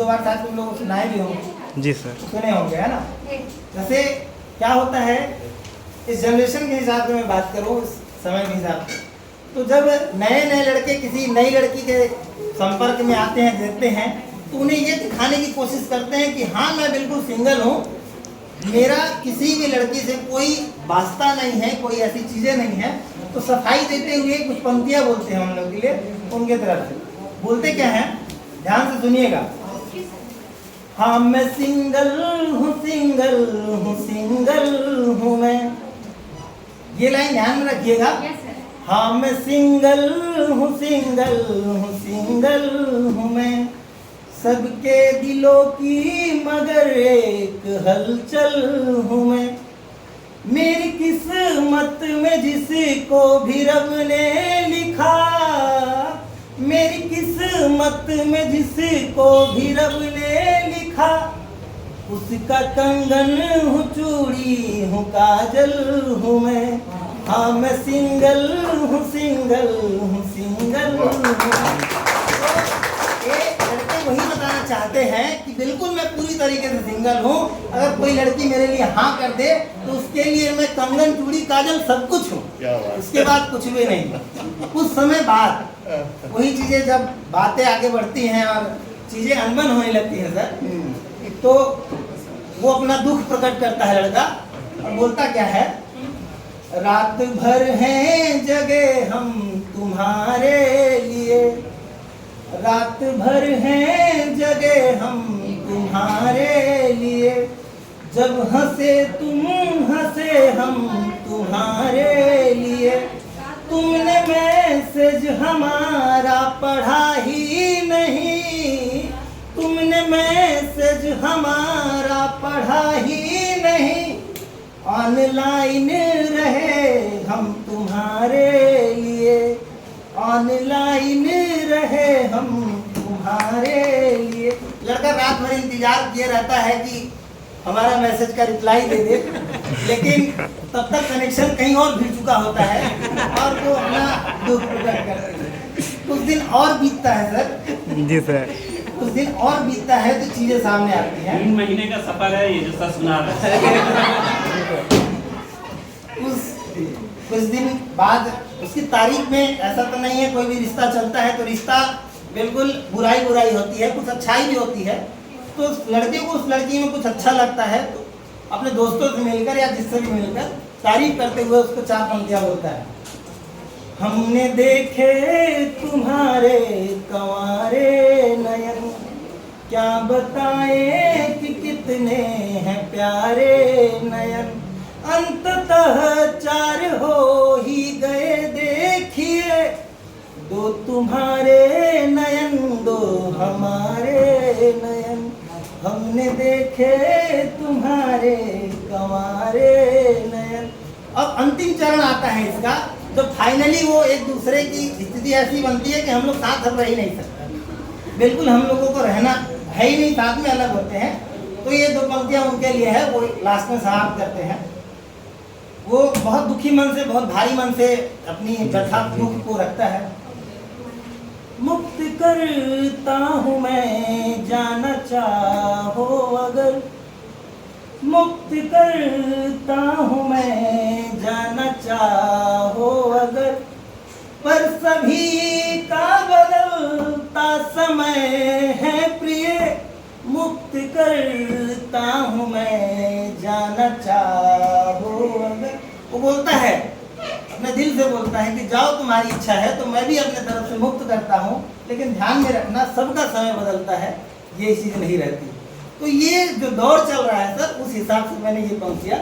दो बार शायद तुम लोगों को सुनाए भी होंगे। जी सर। सुने होंगे, है ना। जैसे क्या होता है, इस जनरेशन के हिसाब से मैं बात करूँ, इस समय के हिसाब से, तो जब नए नए लड़के किसी नई लड़की के संपर्क में आते हैं, देखते हैं, तो उन्हें ये दिखाने की कोशिश करते हैं कि हाँ मैं बिल्कुल सिंगल हूँ, मेरा किसी भी लड़की से कोई वास्ता नहीं है, कोई ऐसी चीज़ें नहीं है। तो सफाई देते हुए कुछ पंक्तियाँ बोलते हैं हम लोग के लिए, उनके तरफ से बोलते क्या है, ध्यान से सुनिएगा। हाँ मैं सिंगल हूँ, सिंगल हूँ, सिंगल हूँ मैं, ये लाइन ध्यान में रखिएगा। हाँ मैं सिंगल हूँ, सिंगल हूँ, सिंगल हूँ मैं, सबके दिलों की मगर एक हलचल हूँ मैं, मेरी किस्मत में जिसको भी रब ने लिखा, मेरी किस्मत में जिसको भी रब ने लिखा, उसका कंगन हूँ, चूड़ी हूँ, काजल हूँ मैं। हाँ मैं सिंगल हूँ, सिंगल हूँ, सिंगल हूँ। लड़के वही बताना चाहते हैं कि बिल्कुल मैं पूरी तरीके से सिंगल हूँ, अगर कोई लड़की मेरे लिए हाँ कर दे तो उसके लिए मैं कंगन, चूड़ी, काजल सब कुछ हूँ, उसके बाद कुछ भी नहीं। कुछ समय बाद वही चीजें, जब बातें आगे बढ़ती हैं और चीजें अनबन होने लगती हैं सर, तो वो अपना दुख प्रकट करता है लड़का और बोलता क्या है, रात भर हैं जगे हम तुम्हारे लिए, रात भर हैं जगे हम तुम्हारे लिए, जब हंसे तुम हंसे हम तुम्हारे लिए, तुमने मैसेज हमारा पढ़ा ही नहीं, तुमने मैसेज हमारा पढ़ा ही नहीं, ऑनलाइन रहे हम तुम्हारे लिए, ऑनलाइन रहे हम तुम्हारे लिए। लड़का रात भर इंतजार किए रहता है कि हमारा मैसेज का रिप्लाई दे दे, लेकिन तब तक कनेक्शन कहीं और भिड़ चुका होता है और वो अपना दुख प्रकट करते हैं। कुछ दिन और बीतता है सर। जी सर। कुछ दिन और बीतता है तो चीजें सामने आती हैं। 3 महीने का सफर है ये जो सर सुना रहा है। कुछ दिन बाद उसकी तारीख में ऐसा तो नहीं है, कोई भी रिश्ता चलता है तो रिश्ता बिल्कुल बुराई बुराई होती है, कुछ अच्छाई भी होती है। तो उस लड़के को उस लड़की में कुछ अच्छा लगता है तो अपने दोस्तों से मिलकर या जिससे भी मिलकर तारीफ करते हुए उसको 4 पंक्तियां बोलता है। हमने देखे तुम्हारे कंवारे नयन, क्या बताए कि कितने हैं प्यारे नयन, अंततः 4 हो ही गए देखिए, 2 तुम्हारे नयन 2 हमारे नयन, हमने देखे तुम्हारे कंवारे नयन। अब अंतिम चरण आता है इसका, तो फाइनली वो एक दूसरे की स्थिति ऐसी बनती है कि हम लोग साथ अब रह ही नहीं सकते, बिल्कुल हम लोगों को रहना है ही नहीं, साथ में अलग होते हैं। तो ये 2 पंक्तियां उनके लिए है, वो लास्ट में समाप्त करते हैं। वो बहुत दुखी मन से, बहुत भारी मन से अपनी व्यथा दुख को रखता है। मुक्त करता हूँ मैं जाना चाहो अगर, मुक्त करता हूँ मैं जाना चाहो अगर, पर सभी का बदलता समय है प्रिय, मुक्त करता हूँ मैं जाना चाहो अगर। वो बोलता है, अपने दिल से बोलता है कि जाओ तुम्हारी इच्छा है तो मैं भी अपने तरफ से मुक्त करता हूँ, लेकिन ध्यान में रखना सबका समय बदलता है, ये चीज़ नहीं रहती। तो ये जो दौर चल रहा है सर, उस हिसाब से मैंने ये पंक्तियाँ